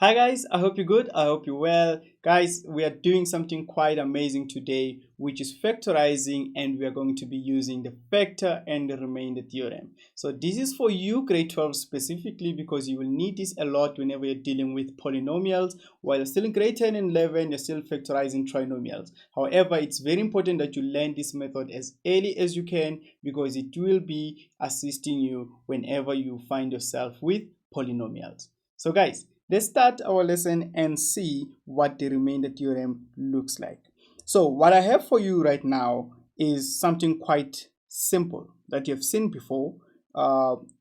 Hi guys, I hope you're good. I hope you're well. Guys, we are doing something quite amazing today, which is factorizing, and we are going to be using the factor and the remainder theorem. So this is for you grade 12 specifically because you will need this a lot whenever you're dealing with polynomials. While you're still in grade 10 and 11, you're still factorizing trinomials. However, it's very important that you learn this method as early as you can because it will be assisting you whenever you find yourself with polynomials. So guys, let's start our lesson and see what the remainder theorem looks like. So what I have for you right now is something quite simple that you've seen before.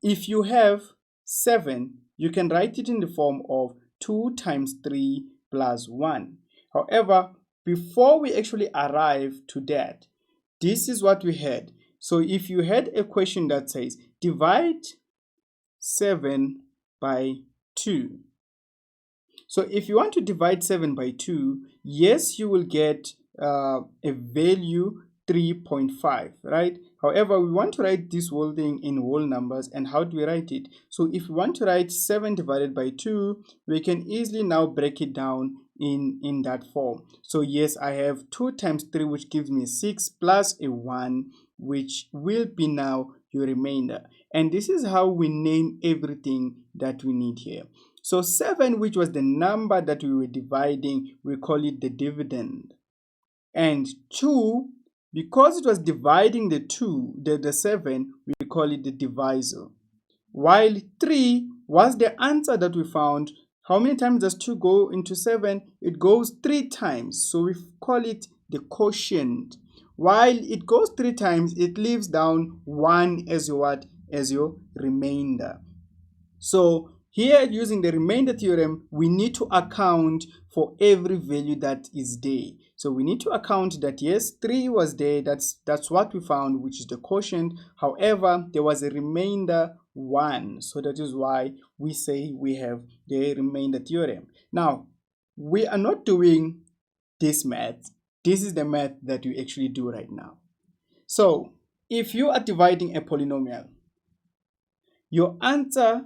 If you have 7, you can write it in the form of 2 times 3 plus 1. However, before we actually arrive to that, this is what we had. So if you had a question that says divide 7 by 2. So if you want to divide 7 by 2, yes, you will get a value 3.5, right? However, we want to write this whole thing in whole numbers, and how do we write it? So if we want to write 7 divided by 2, we can easily now break it down in that form. So yes, I have 2 times 3, which gives me 6, plus a 1, which will be now your remainder. And this is how we name everything that we need here. So 7, which was the number that we were dividing, we call it the dividend. And 2, because it was dividing the 7, we call it the divisor. While 3 was the answer that we found. How many times does 2 go into 7? It goes 3 times. So we call it the quotient. While it goes 3 times, it leaves down 1 as your what? As your remainder. So here, using the remainder theorem, we need to account for every value that is there. So we need to account that yes, 3 was there, that's what we found, which is the quotient. However, there was a remainder 1. So that is why we say we have the remainder theorem. Now, we are not doing this math. This is the math that we actually do right now. So if you are dividing a polynomial, your answer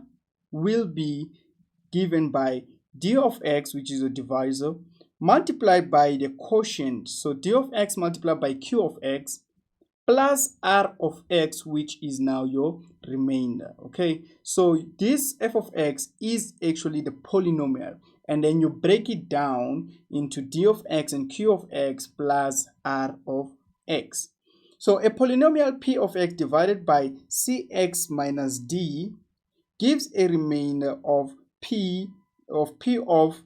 will be given by d of x, which is a divisor, multiplied by the quotient. So d of x multiplied by q of x plus r of x, which is now your remainder. Okay, so this f of x is actually the polynomial, and then you break it down into d of x and q of x plus r of x. So a polynomial p of x divided by cx minus d gives a remainder of p of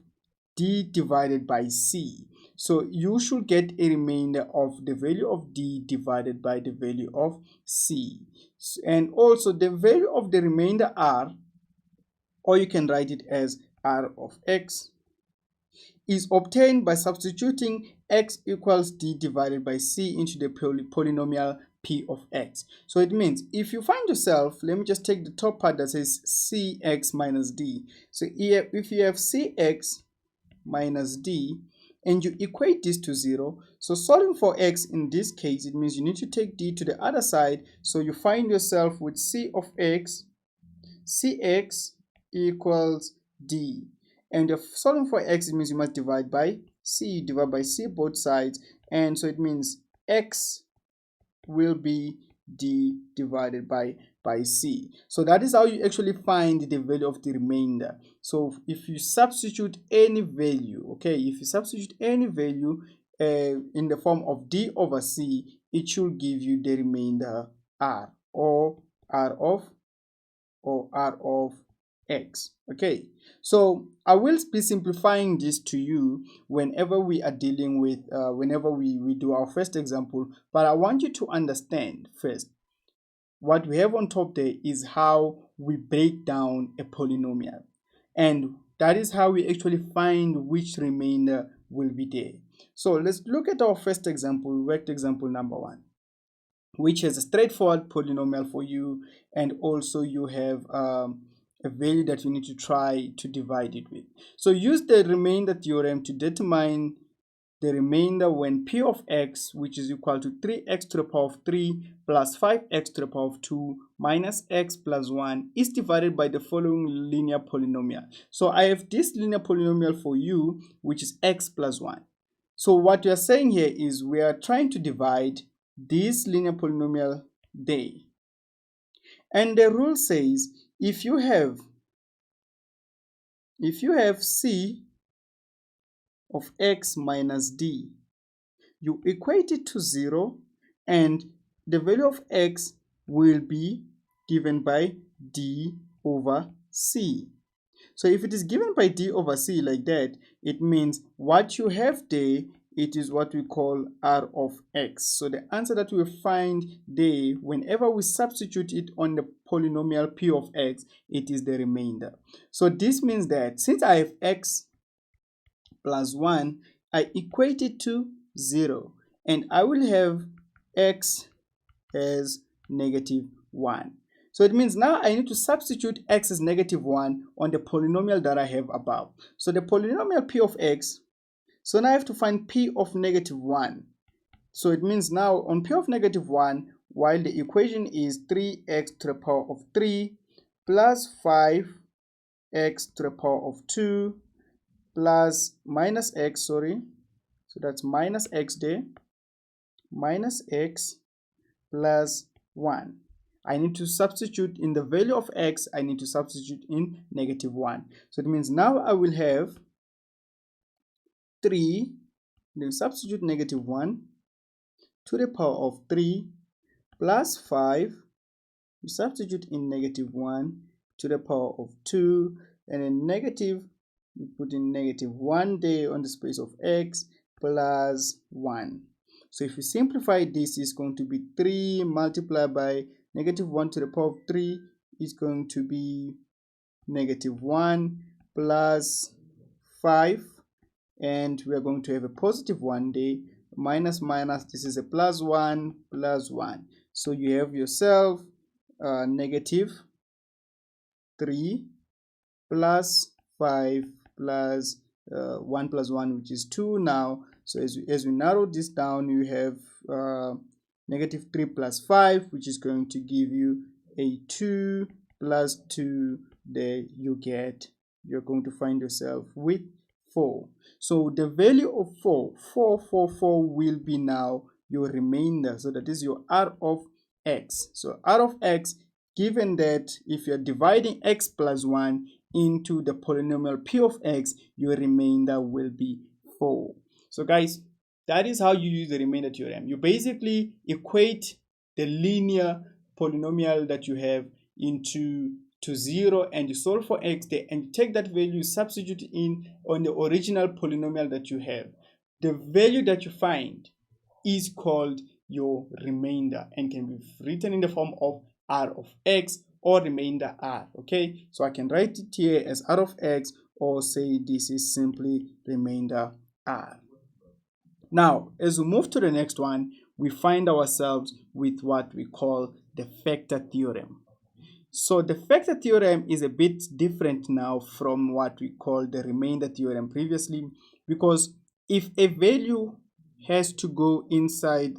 d divided by c. So you should get a remainder of the value of d divided by the value of c. And also the value of the remainder r, or you can write it as r of x, is obtained by substituting x equals d divided by c into the polynomial p of x. So it means if you find yourself, let me just take the top part that says cx minus d. So if you have cx minus d and you equate this to 0, so solving for x in this case, it means you need to take d to the other side. So you find yourself with c of x, cx equals d. And if solving for x, it means you must divide by c. You divide by c both sides, and so it means x will be d divided by c. So that is how you actually find the value of the remainder. So if you substitute any value, okay, if you substitute any value in the form of d over c, it should give you the remainder r, or r of x. Okay, so I will be simplifying this to you whenever we are dealing with whenever we do our first example, but I want you to understand first what we have on top there is how we break down a polynomial, and that is how we actually find which remainder will be there. So let's look at our first example. We worked example number 1, which has a straightforward polynomial for you, and also you have a value that you need to try to divide it with. So use the remainder theorem to determine the remainder when p of x, which is equal to 3x to the power of 3 plus 5x to the power of 2 minus x plus 1 is divided by the following linear polynomial. So I have this linear polynomial for you, which is x plus 1. So what we are saying here is we are trying to divide this linear polynomial day. And the rule says if you have c of x minus d, you equate it to 0 and the value of x will be given by d over c. So if it is given by d over c like that, it means what you have there, it is what we call r of x. So the answer that we find there, whenever we substitute it on the polynomial p of x, it is the remainder. So this means that since I have x plus 1, I equate it to 0. And I will have x as negative 1. So it means now I need to substitute x as negative 1 on the polynomial that I have above. So the polynomial p of x, so now I have to find p of negative 1. So it means now on p of negative 1, while the equation is 3x to the power of 3 plus 5x to the power of 2 plus minus x, so that's minus x there, minus x plus 1. I need to substitute in the value of x, I need to substitute in negative 1. So it means now I will have 3, then substitute negative 1 to the power of 3 plus 5, we substitute in negative 1 to the power of 2, and then negative, we put in negative 1 there on the space of x plus 1. So if you simplify this, is going to be 3 multiplied by negative 1 to the power of 3 is going to be negative 1 plus 5, and we are going to have a positive 1 there, minus minus, this is a plus 1 plus 1. So you have yourself negative 3 plus 5 plus 1 plus 1, which is 2 now. So as we narrow this down, you have negative 3 plus 5, which is going to give you a 2 plus 2. There you're going to find yourself with 4. So the value of 4 will be now your remainder. So that is your r of x. So r of x, given that if you're dividing x plus 1 into the polynomial p of x, your remainder will be 4. So guys, that is how you use the remainder theorem. You basically equate the linear polynomial that you have into 0 and you solve for x there and you take that value, substitute in on the original polynomial that you have. The value that you find is called your remainder and can be written in the form of r of x or remainder r. Okay, so I can write it here as r of x or say this is simply remainder r. Now, as we move to the next one, we find ourselves with what we call the factor theorem. So the factor theorem is a bit different now from what we called the remainder theorem previously, because if a value has to go inside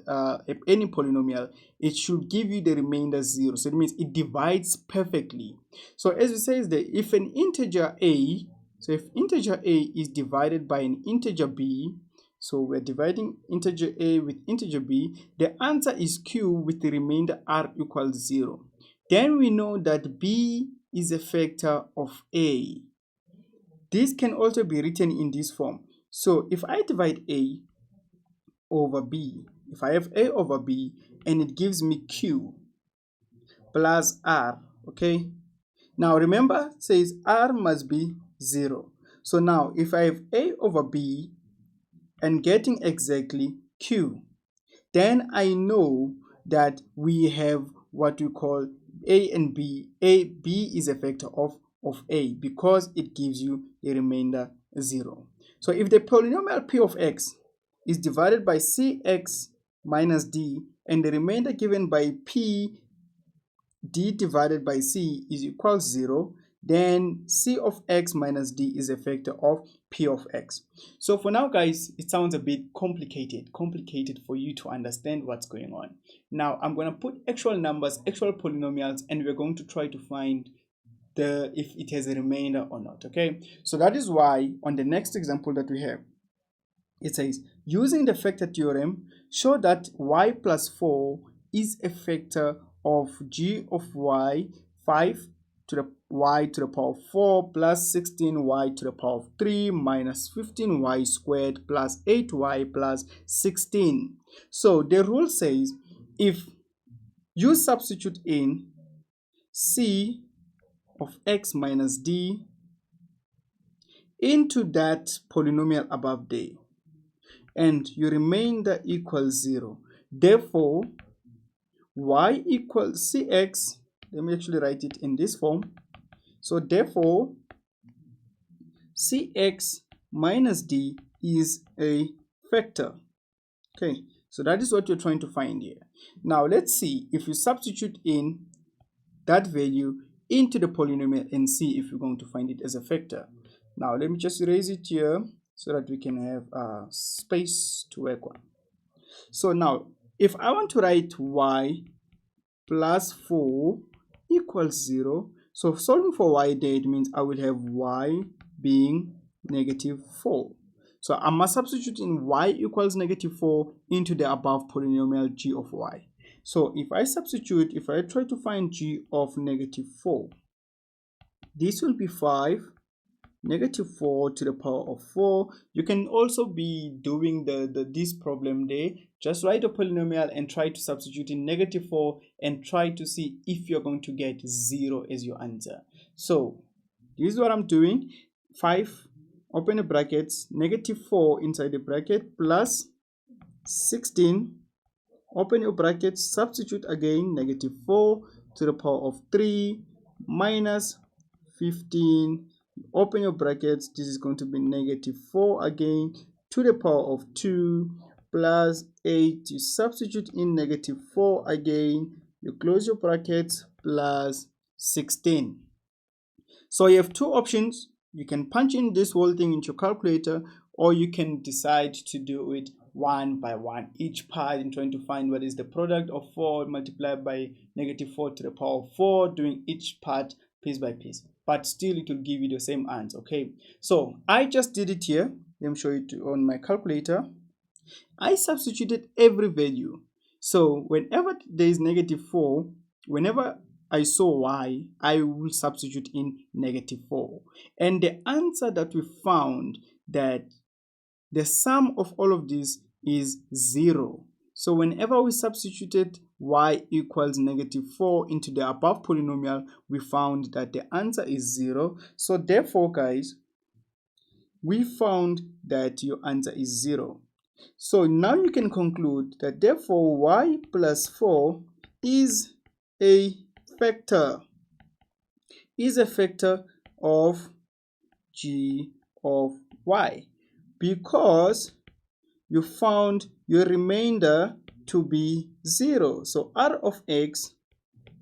any polynomial, it should give you the remainder 0. So it means it divides perfectly. So as it says that if an integer a, so if integer a is divided by an integer b, so we're dividing integer a with integer b, the answer is q with the remainder r equals 0. Then we know that b is a factor of a. This can also be written in this form. So if I divide a over b, if I have a over b and it gives me q plus r, okay? Now remember, it says r must be 0. So now if I have a over b and getting exactly q, then I know that we have what we call a and b. B is a factor of a because it gives you a remainder 0. So if the polynomial p of x is divided by cx minus d and the remainder given by p d divided by c is equal to 0, then C of x minus D is a factor of P of x. So for now, guys, it sounds a bit complicated for you to understand what's going on. Now I'm going to put actual numbers, actual polynomials, and we're going to try to find if it has a remainder or not. Okay, so that is why on the next example that we have, it says, using the factor theorem, show that y plus 4 is a factor of g of y 5 to the y to the power of 4 plus 16y to the power of 3 minus 15y squared plus 8y plus 16. So the rule says if you substitute in c of x minus d into that polynomial above there, and your remainder equals 0. Therefore, y equals cx, let me actually write it in this form. So therefore, cx minus d is a factor. Okay, so that is what you're trying to find here. Now let's see if you substitute in that value into the polynomial and see if you're going to find it as a factor. Now let me just erase it here so that we can have space to work on. So now if I want to write y plus 4 equals 0, so solving for y there, it means I will have y being negative 4. So I must substitute in y equals negative 4 into the above polynomial g of y. So if I substitute, if I try to find g of negative 4, this will be 5 negative 4 to the power of 4. You can also be doing this problem there. Just write a polynomial and try to substitute in negative 4 and try to see if you're going to get 0 as your answer. So this is what I'm doing. 5, open the brackets, negative 4 inside the bracket, plus 16, open your brackets, substitute again, negative 4 to the power of 3 minus 15, open your brackets, this is going to be negative 4 again to the power of 2 plus 8, you substitute in negative 4 again, you close your brackets, plus 16. So you have two options. You can punch in this whole thing into your calculator, or you can decide to do it one by one, each part, in trying to find what is the product of 4 multiplied by negative 4 to the power of 4, doing each part piece by piece, but still it will give you the same answer. Okay, so I just did it here. Let me show it on my calculator. I substituted every value. So whenever there is negative 4, whenever I saw y, I will substitute in negative 4, and the answer that we found, that the sum of all of these is 0. So whenever we substituted y equals negative 4 into the above polynomial, we found that the answer is 0. So therefore, guys, we found that your answer is 0. So now you can conclude that therefore y plus 4 is a factor, of g of y, because you found your remainder to be 0. So r of x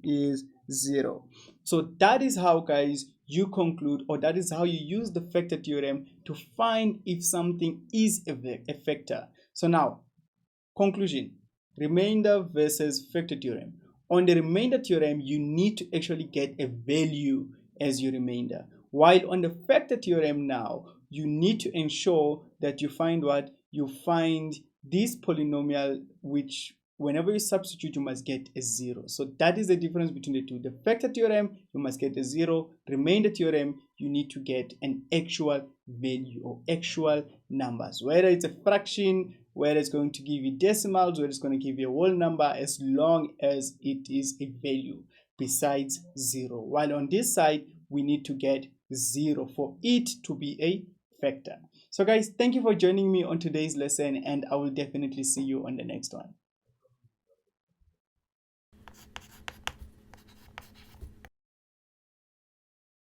is 0. So that is how, guys, you conclude, or that is how you use the factor theorem to find if something is a factor. So now, conclusion, remainder versus factor theorem. On the remainder theorem, you need to actually get a value as your remainder, while on the factor theorem now, you need to ensure that you find what? You find this polynomial, which whenever you substitute, you must get a 0. So that is the difference between the two. The factor theorem, you must get a 0. Remainder theorem, you need to get an actual value or actual numbers, whether it's a fraction, whether it's going to give you decimals, whether it's going to give you a whole number, as long as it is a value besides 0. While on this side, we need to get 0 for it to be a factor. So guys, thank you for joining me on today's lesson, and I will definitely see you on the next one.